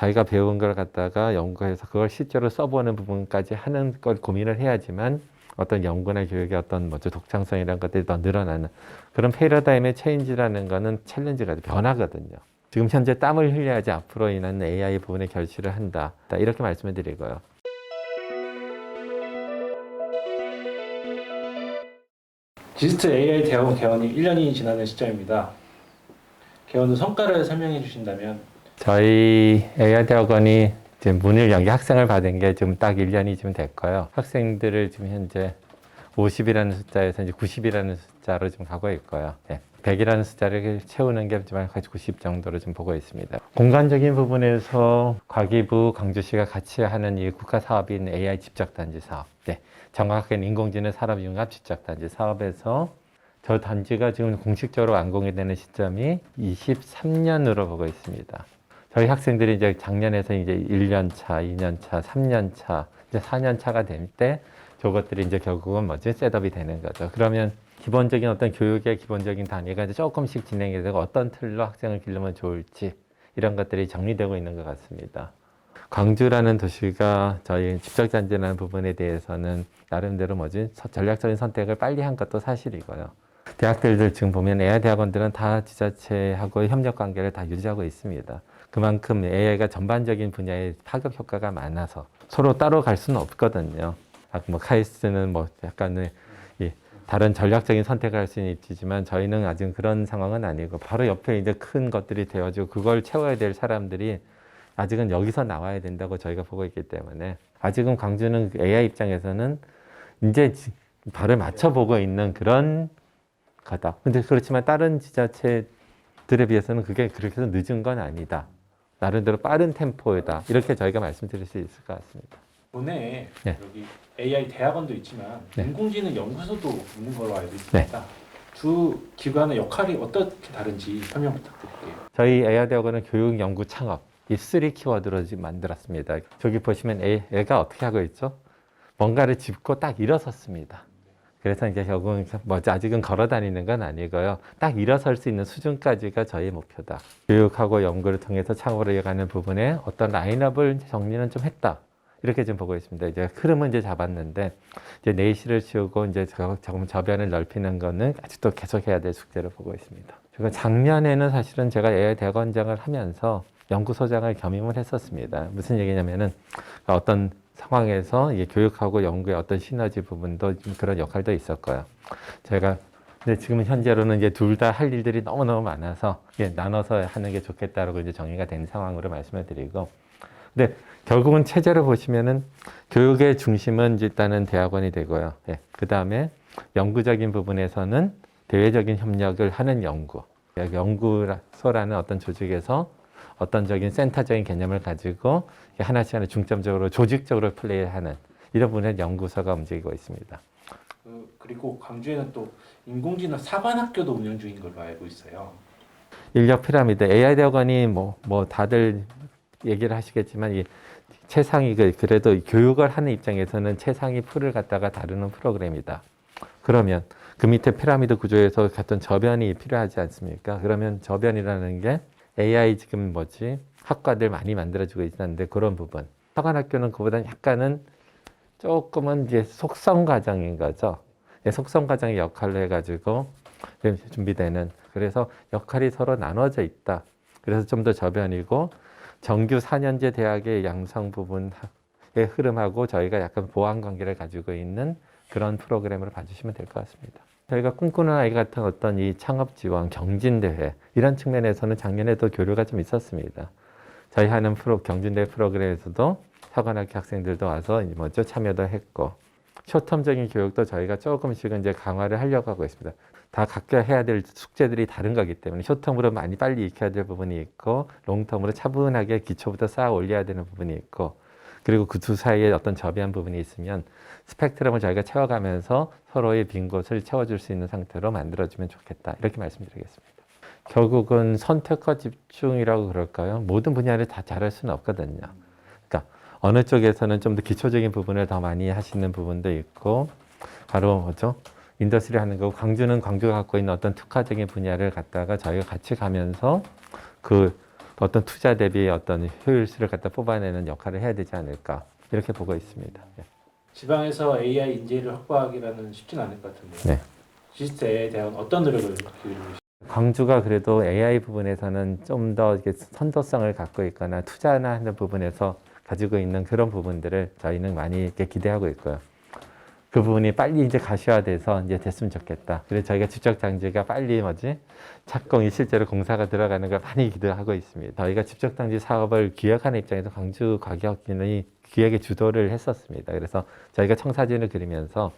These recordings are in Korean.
자기가 배운 걸 갖다가 연구해서 그걸 실제로 써보는 부분까지 하는 걸 고민을 해야지만 어떤 연구나 교육의 어떤 뭐죠 독창성 이런 것들이 더 늘어나는 그런 패러다임의 체인지라는 거는 챌린지가 변화거든요. 지금 현재 땀을 흘려야지 앞으로 인한 AI 부분에 결실을 한다. 이렇게 말씀을 드리고요. 지스트 AI 대학원 개원이 1년이 지나는 시점입니다. 개원 후 성과를 설명해 주신다면. 저희 AI 대학원이 지금 문을 연 게 학생을 받은 게 지금 딱 1년이 지금 됐고요. 학생들을 지금 현재 50이라는 숫자에서 이제 90이라는 숫자로 지금 가고 있고요. 100이라는 숫자를 채우는 게 지금 90 정도로 좀 보고 있습니다. 공간적인 부분에서 과기부 광주시가 같이 하는 이 국가 사업인 AI 집적단지 사업, 정확하게는 인공지능 산업융합 집적단지 사업에서 저 단지가 지금 공식적으로 완공이 되는 시점이 23년으로 보고 있습니다. 저희 학생들이 이제 작년에서 이제 1년 차, 2년 차, 3년 차, 이제 4년 차가 될 때 저것들이 이제 결국은 뭐지? 셋업이 되는 거죠. 그러면 기본적인 어떤 교육의 기본적인 단위가 이제 조금씩 진행이 되고 어떤 틀로 학생을 기르면 좋을지 이런 것들이 정리되고 있는 것 같습니다. 광주라는 도시가 저희 집적단지라는 부분에 대해서는 나름대로 뭐지? 전략적인 선택을 빨리 한 것도 사실이고요. 대학들을 지금 보면 AI 대학원들은 다 지자체하고 협력 관계를 다 유지하고 있습니다. 그만큼 AI가 전반적인 분야에 파급 효과가 많아서 서로 따로 갈 수는 없거든요. 뭐 카이스트는 뭐 약간의 다른 전략적인 선택을 할 수는 있지만 저희는 아직 그런 상황은 아니고 바로 옆에 이제 큰 것들이 되어지고 그걸 채워야 될 사람들이 아직은 여기서 나와야 된다고 저희가 보고 있기 때문에 아직은 광주는 AI 입장에서는 이제 발을 맞춰보고 있는 그런 거다. 근데 그렇지만 다른 지자체들에 비해서는 그게 그렇게 해서 늦은 건 아니다. 나름대로 빠른 템포이다. 이렇게 저희가 말씀드릴 수 있을 것 같습니다. 국내에 여기 AI 대학원도 있지만 인공지능 연구소도 있는 걸로 알고 있습니다. 두 기관의 역할이 어떻게 다른지 설명 부탁드릴게요. 저희 AI 대학원은 교육, 연구, 창업 이 3 키워드로 지금 만들었습니다. 저기 보시면 애가 어떻게 하고 있죠? 뭔가를 짚고 딱 일어섰습니다. 그래서 이제 결국은 아직은 걸어 다니는 건 아니고요. 딱 일어설 수 있는 수준까지가 저희 목표다. 교육하고 연구를 통해서 창업을 이어가는 부분에 어떤 라인업을 정리는 좀 했다. 이렇게 좀 보고 있습니다. 이제 흐름은 이제 잡았는데 이제 내실을 치우고 이제 조금 저변을 넓히는 거는 아직도 계속해야 될 숙제를 보고 있습니다. 제가 작년에는 사실은 제가 AI 대학원장을 하면서 연구소장을 겸임을 했었습니다. 무슨 얘기냐면은 어떤 상황에서 이게 교육하고 연구의 어떤 시너지 부분도 좀 그런 역할도 있었고요. 제가 근데 지금 현재로는 이제 둘 다 할 일들이 너무너무 많아서 나눠서 하는 게 좋겠다라고 이제 정의가 된 상황으로 말씀을 드리고, 근데 결국은 체제를 보시면은 교육의 중심은 일단은 대학원이 되고요. 그 다음에 연구적인 부분에서는 대외적인 협력을 하는 연구, 연구소라는 어떤 조직에서 어떤적인 센터적인 개념을 가지고 하나씩 하나 중점적으로 조직적으로 플레이하는 이런 부분의 연구소가 움직이고 있습니다. 그리고 광주에는 또 인공지능 사관학교도 운영 중인 걸로 알고 있어요. 인력 피라미드 AI 대학원이 뭐 다들 얘기를 하시겠지만 이 최상위 그래도 교육을 하는 입장에서는 최상위 풀을 갖다가 다루는 프로그램이다. 그러면 그 밑에 피라미드 구조에서 같은 저변이 필요하지 않습니까? 그러면 저변이라는 게 AI 지금 학과들 많이 만들어지고 있는데 그런 부분. 사관학교는 그보다 약간은 조금은 이제 속성 과정인 거죠. 속성 과정의 역할로 해가지고 준비되는. 그래서 역할이 서로 나눠져 있다. 그래서 좀 더 저변이고 정규 4년제 대학의 양성 부분의 흐름하고 저희가 약간 보완 관계를 가지고 있는 그런 프로그램으로 봐주시면 될 것 같습니다. 저희가 꿈꾸는 아이 같은 어떤 이 창업 지원, 경진대회 이런 측면에서는 작년에도 교류가 좀 있었습니다. 저희 하는 경진대회 프로그램에서도 사관학교 학생들도 와서 참여도 했고 쇼텀적인 교육도 저희가 조금씩은 이제 강화를 하려고 하고 있습니다. 다 각자 해야 될 숙제들이 다른 거기 때문에 쇼텀으로 많이 빨리 익혀야 될 부분이 있고 롱텀으로 차분하게 기초부터 쌓아 올려야 되는 부분이 있고 그리고 그 두 사이에 어떤 저비한 부분이 있으면 스펙트럼을 저희가 채워가면서 서로의 빈 곳을 채워줄 수 있는 상태로 만들어주면 좋겠다. 이렇게 말씀드리겠습니다. 결국은 선택과 집중이라고 그럴까요? 모든 분야를 다 잘할 수는 없거든요. 그러니까 어느 쪽에서는 좀 더 기초적인 부분을 더 많이 하시는 부분도 있고 바로 인더스트리 하는 거고 광주는 광주가 갖고 있는 어떤 특화적인 분야를 갖다가 저희가 같이 가면서 그 어떤 투자 대비 어떤 효율수를 갖다 뽑아내는 역할을 해야 되지 않을까 이렇게 보고 있습니다. 예. 지방에서 AI 인재를 확보하기라는 쉽지는 않을 것 같은데요. 네. 지스타에 대한 어떤 노력을 기울이고 계십니까? 광주가 그래도 AI 부분에서는 좀 더 선도성을 갖고 있거나 투자나 하는 부분에서 가지고 있는 그런 부분들을 저희는 많이 이렇게 기대하고 있고요. 그 부분이 빨리 이제 가시화돼서 이제 됐으면 좋겠다. 그래서 저희가 지적 장지가 빨리 착공이 실제로 공사가 들어가는 걸 많이 기대하고 있습니다. 저희가 지적 장지 사업을 기획하는 입장에서 광주 과기업기능이 기획의 주도를 했었습니다. 그래서 저희가 청사진을 그리면서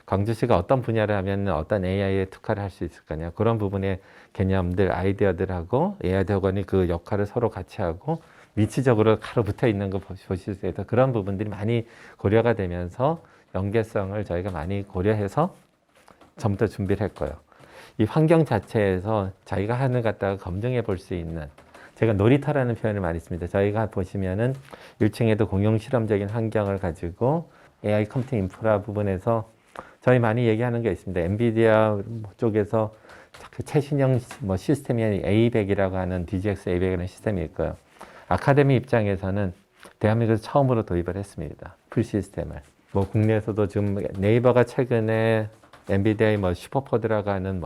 광주시가 어떤 분야를 하면 어떤 AI에 특화를 할 수 있을 거냐 그런 부분의 개념들, 아이디어들하고 AI 대학원이 그 역할을 서로 같이 하고 위치적으로 가로 붙어 있는 거 보실 수 있어서 그런 부분들이 많이 고려가 되면서 연계성을 저희가 많이 고려해서 전부터 준비를 할 거예요. 이 환경 자체에서 자기가 하는 것 갖다가 검증해 볼 수 있는 제가 놀이터라는 표현을 많이 씁니다. 저희가 보시면은 1층에도 공용 실험적인 환경을 가지고 AI 컴퓨팅 인프라 부분에서 저희 많이 얘기하는 게 있습니다. 엔비디아 쪽에서 그 최신형 시스템이 A100이라고 하는 DGX A100이라는 시스템이 있고요. 아카데미 입장에서는 대한민국에서 처음으로 도입을 했습니다. 풀 시스템을. 국내에서도 지금 네이버가 최근에 엔비디아의 슈퍼포드라고 하는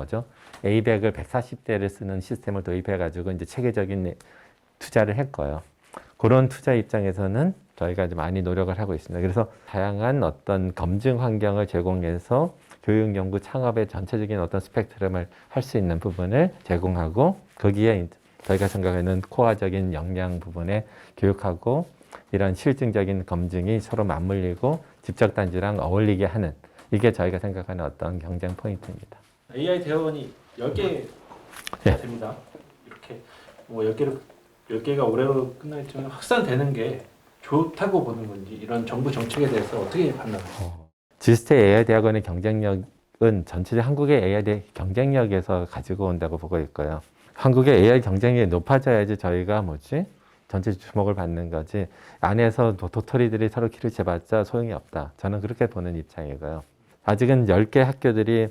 A100을 140대를 쓰는 시스템을 도입해가지고 이제 체계적인 투자를 했고요. 그런 투자 입장에서는 저희가 이제 많이 노력을 하고 있습니다. 그래서 다양한 어떤 검증 환경을 제공해서 교육, 연구, 창업의 전체적인 어떤 스펙트럼을 할 수 있는 부분을 제공하고 거기에 저희가 생각하는 코어적인 역량 부분에 교육하고 이런 실증적인 검증이 서로 맞물리고 집적단지랑 어울리게 하는 이게 저희가 생각하는 어떤 경쟁 포인트입니다. AI 대학원이 10개가 네. 됩니다. 이렇게 10개가 올해로 끝날지만 확산되는 게 좋다고 보는 건지 이런 정부 정책에 대해서 어떻게 판단하세요? 지스타 AI 대학원의 경쟁력은 전체적 한국의 AI 경쟁력에서 가지고 온다고 보고 있고요. 한국의 AI 경쟁력이 높아져야지 저희가 전체 주목을 받는 거지 안에서 도토리들이 서로 키를 재봤자 소용이 없다. 저는 그렇게 보는 입장이고요. 아직은 10개 학교들이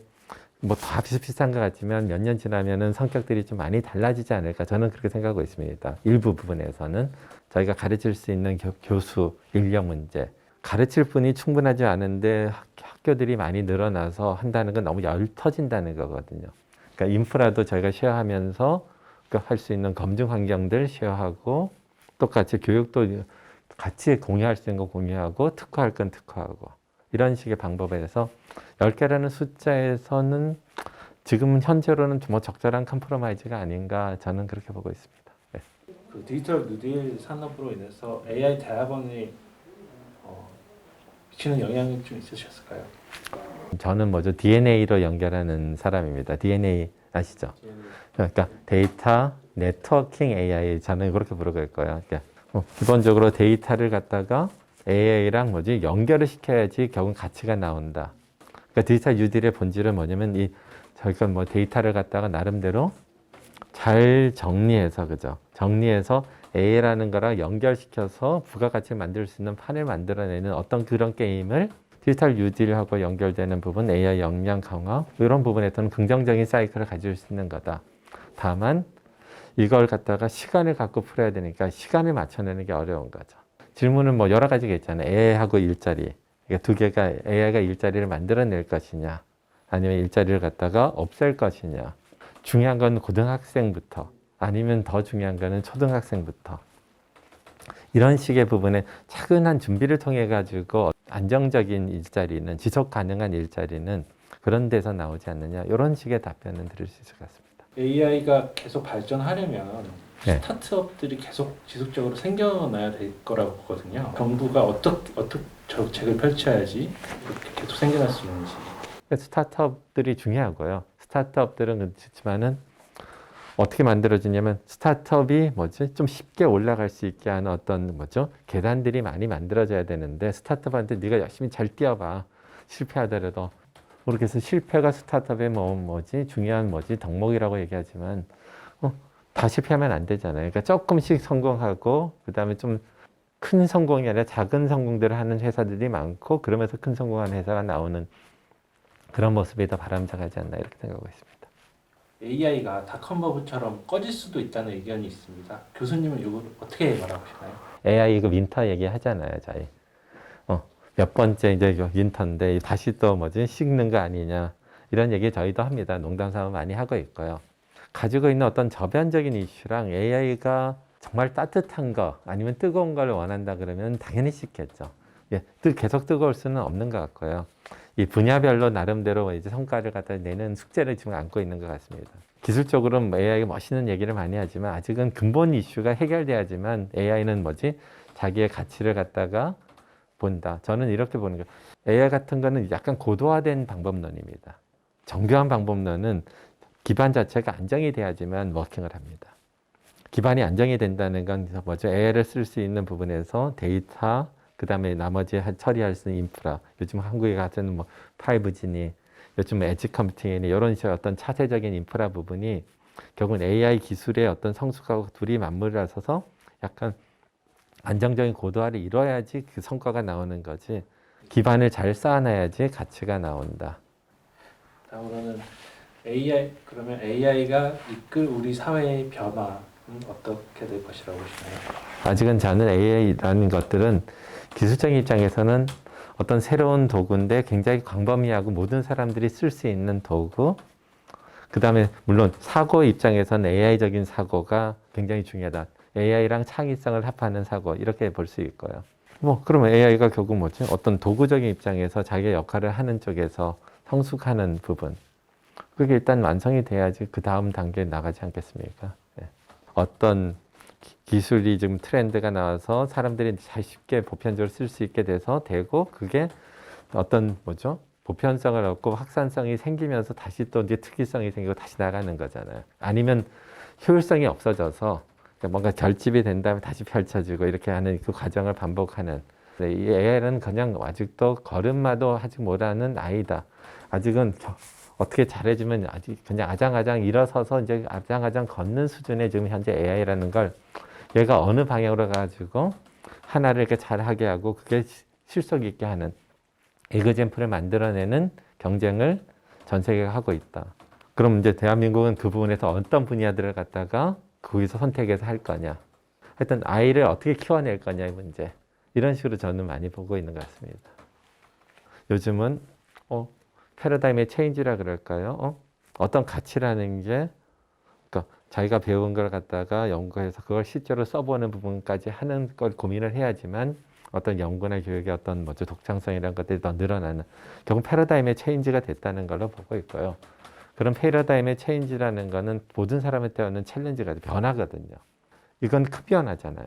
다 비슷비슷한 것 같지만 몇 년 지나면은 성격들이 좀 많이 달라지지 않을까 저는 그렇게 생각하고 있습니다. 일부 부분에서는 저희가 가르칠 수 있는 교수 인력 문제 가르칠 분이 충분하지 않은데 학교들이 많이 늘어나서 한다는 건 너무 열 터진다는 거거든요. 그러니까 인프라도 저희가 쉐어하면서 할 수 있는 검증 환경들 쉐어하고 똑같이 교육도 같이 공유할 수 있는 거 공유하고 특화할 건 특화하고 이런 식의 방법에 대해서 10개라는 숫자에서는 지금 현재로는 적절한 컴프로마이즈가 아닌가 저는 그렇게 보고 있습니다. 네. 그 디지털 뉴딜 산업으로 인해서 AI 대학원이 미치는 영향이 좀 있으셨을까요? 저는 DNA로 연결하는 사람입니다. DNA 아시죠? 그러니까 데이터 네트워킹 AI 저는 그렇게 부르고 있고요. 그러니까 기본적으로 데이터를 갖다가 AI랑 연결을 시켜야지 결국 가치가 나온다. 그러니까 디지털 뉴딜의 본질은 뭐냐면 저희가 데이터를 갖다가 나름대로 잘 정리해서 정리해서 AI라는 거랑 연결시켜서 부가가치를 만들 수 있는 판을 만들어내는 어떤 그런 게임을 디지털 뉴딜하고 연결되는 부분, AI 역량 강화 이런 부분에서는 긍정적인 사이클을 가질 수 있는 거다. 다만 이걸 갖다가 시간을 갖고 풀어야 되니까 시간을 맞춰내는 게 어려운 거죠. 질문은 여러 가지가 있잖아요. AI하고 일자리. 그러니까 두 개가 AI가 일자리를 만들어낼 것이냐 아니면 일자리를 갖다가 없앨 것이냐. 중요한 건 고등학생부터 아니면 더 중요한 거는 초등학생부터 이런 식의 부분에 차근한 준비를 통해 가지고 안정적인 일자리는 지속 가능한 일자리는 그런 데서 나오지 않느냐 이런 식의 답변은 드릴 수 있을 것 같습니다. AI가 계속 발전하려면 네. 스타트업들이 계속 지속적으로 생겨나야 될 거라고 보거든요. 정부가 어떻게 정책을 펼쳐야지 이렇게 계속 생겨날 수 있는지. 스타트업들이 중요하고요. 스타트업들은 그렇지만은 어떻게 만들어지냐면 스타트업이 좀 쉽게 올라갈 수 있게 하는 어떤 계단들이 많이 만들어져야 되는데 스타트업한테 네가 열심히 잘 뛰어봐. 실패하더라도 그렇게 해서 실패가 스타트업의 중요한 덕목이라고 얘기하지만 다 실패하면 안 되잖아요. 그러니까 조금씩 성공하고 그다음에 좀 큰 성공이 아니라 작은 성공들을 하는 회사들이 많고 그러면서 큰 성공하는 회사가 나오는 그런 모습이 더 바람직하지 않나 이렇게 생각하고 있습니다. AI가 닷컴 버블처럼 꺼질 수도 있다는 의견이 있습니다. 교수님은 이걸 어떻게 말하시나요? AI 그 윈터 얘기 하잖아요, 저희. 몇 번째 이제 윈터인데 다시 또 뭐지 식는 거 아니냐 이런 얘기 저희도 합니다. 농담 삼아 많이 하고 있고요. 가지고 있는 어떤 저변적인 이슈랑 AI가 정말 따뜻한 거 아니면 뜨거운 걸 원한다 그러면 당연히 씻겠죠. 예, 계속 뜨거울 수는 없는 것 같고요. 이 분야별로 나름대로 이제 성과를 갖다 내는 숙제를 지금 안고 있는 것 같습니다. 기술적으로는 AI가 멋있는 얘기를 많이 하지만 아직은 근본 이슈가 해결돼야지만 AI는 뭐지? 자기의 가치를 갖다가 본다. 저는 이렇게 보는 거예요. AI 같은 거는 약간 고도화된 방법론입니다. 정교한 방법론은 기반 자체가 안정이 돼야지만 워킹을 합니다. 기반이 안정이 된다는 건 뭐죠? AI를 쓸 수 있는 부분에서 데이터, 그 다음에 나머지 처리할 수 있는 인프라. 요즘 한국에 가서는 뭐 5G니, 요즘 엣지 컴퓨팅이니 이런 식의 어떤 차세적인 인프라 부분이 결국은 AI 기술의 어떤 성숙하고 둘이 맞물을 서서 약간 안정적인 고도화를 이뤄야지 그 성과가 나오는 거지. 기반을 잘 쌓아놔야지 가치가 나온다. 다음으로는 그러면 AI가 이끌 우리 사회의 변화는 어떻게 될 것이라고 보시나요? 아직은 저는 AI라는 것들은 기술적인 입장에서는 어떤 새로운 도구인데 굉장히 광범위하고 모든 사람들이 쓸 수 있는 도구. 그 다음에 물론 사고 입장에서는 AI적인 사고가 굉장히 중요하다. AI랑 창의성을 합하는 사고 이렇게 볼 수 있고요. 뭐 그러면 AI가 결국 뭐지? 어떤 도구적인 입장에서 자기의 역할을 하는 쪽에서 성숙하는 부분. 그게 일단 완성이 돼야지 그 다음 단계에 나가지 않겠습니까? 네. 어떤 기술이 지금 트렌드가 나와서 사람들이 잘 쉽게 보편적으로 쓸 수 있게 돼서 되고 그게 어떤 뭐죠? 보편성을 얻고 확산성이 생기면서 다시 또 이제 특이성이 생기고 다시 나가는 거잖아요. 아니면 효율성이 없어져서 뭔가 결집이 된 다음에 다시 펼쳐지고 이렇게 하는 그 과정을 반복하는. 이 AI는 그냥 아직도 걸음마도 아직 못하는 아이다. 아직은 어떻게 잘해주면 아직 그냥 아장아장 일어서서 이제 아장아장 걷는 수준의 지금 현재 AI라는 걸 얘가 어느 방향으로 가지고 하나를 이렇게 잘하게 하고 그게 실속 있게 하는 에그젠플을 만들어내는 경쟁을 전 세계가 하고 있다. 그럼 이제 대한민국은 그 부분에서 어떤 분야들을 갖다가 거기서 선택해서 할 거냐. 하여튼 아이를 어떻게 키워낼 거냐의 문제. 이런 식으로 저는 많이 보고 있는 것 같습니다. 요즘은 패러다임의 체인지라 그럴까요? 어떤 가치라는 게 그러니까 자기가 배운 걸 갖다가 연구해서 그걸 실제로 써보는 부분까지 하는 걸 고민을 해야지만 어떤 연구나 교육의 어떤 뭐죠 독창성이라는 것들이 더 늘어나는 결국 패러다임의 체인지가 됐다는 걸로 보고 있고요. 그런 패러다임의 체인지라는 거는 모든 사람한테 오는 챌린지가 변화거든요. 이건 큰 변화잖아요.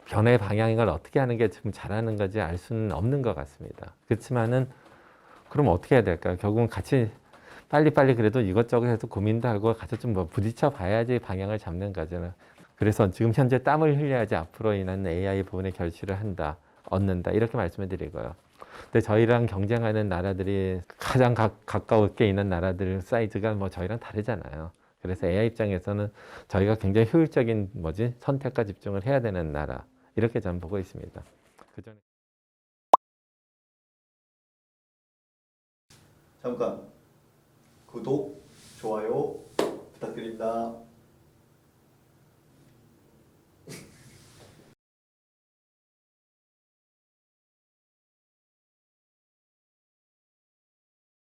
변화의 방향을 어떻게 하는 게 지금 잘하는 건지 알 수는 없는 것 같습니다. 그렇지만은 그럼 어떻게 해야 될까요? 결국은 같이 빨리빨리 그래도 이것저것 해서 고민도 하고 같이 좀 뭐 부딪혀 봐야지 방향을 잡는 거잖아요. 그래서 지금 현재 땀을 흘려야지 앞으로 인한 AI 부분에 결실을 한다, 얻는다 이렇게 말씀을 드리고요. 근데 저희랑 경쟁하는 나라들이 가장 가까웠게 있는 나라들 사이즈가 뭐 저희랑 다르잖아요. 그래서 AI 입장에서는 저희가 굉장히 효율적인 선택과 집중을 해야 되는 나라 이렇게 저는 보고 있습니다. 그전에 잠깐 구독, 좋아요 부탁드립니다.